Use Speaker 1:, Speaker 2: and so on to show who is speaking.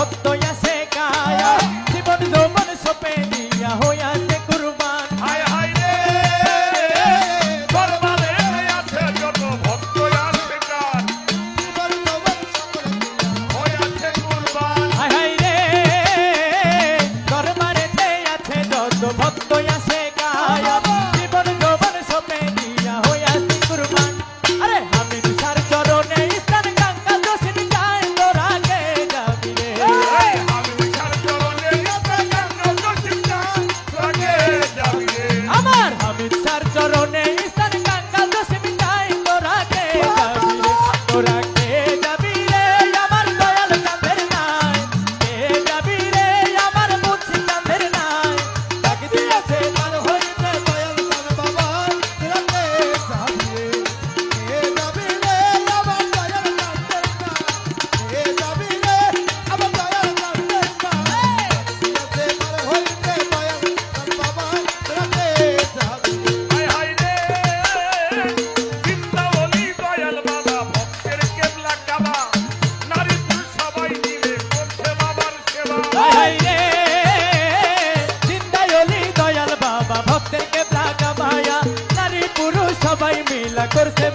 Speaker 1: ভক্ত আছে কায়া জীবন যৌবন সপে দিয়া হইয়াছে কুরবান
Speaker 2: হায় হায় রে দরবারে আছে যত ভক্ত আছে কার জীবন যৌবন সপে হইয়াছে কুরবান
Speaker 1: হায় হায় রে দরবারেতে আছে যত ভক্ত আছে কায়া জীবন যৌবন সপে দিয়া হইয়াছে কুরবান আরে হামিদ সার চরণে স্থান গঙ্গা দোষিন যায় তোরা কে যাবি রে
Speaker 2: আমি ছাড় চরণে আছে গঙ্গা দোষিন যায় তোরা কে যাবি রে
Speaker 1: আমার হামিদ সার চরণে স্থান গঙ্গা দোষিন যায় তোরা কে যাবি রে তোরা কে যাবি রে আমার দয়াল চাঁদের নাই কে যাবি রে আমার মুছি চাঁদের নাই ডাক দিয়াছে তার হইতে দয়াল চাঁদ বাবা তোরা কে যাবি রে কে যাবি রে আমার দয়াল চাঁদের নাই কে যাবি রে আমার দয়াল চাঁদের নাই ডাক দিয়াছে তার হইতে দয়াল চাঁদ বাবা তোরা কে যাবি রে
Speaker 2: হায় হায় রে জিন্দা ওলি দয়াল বাবা ভক্তের কেবলা কাবা নারী পুরুষ সবাই মিলে করছে বাবার সেবা
Speaker 1: হায় রে জিন্দাই ওলি দয়াল বাবা ভক্তের কেবলা কাবায়া নারী পুরুষ সবাই মিলা করছে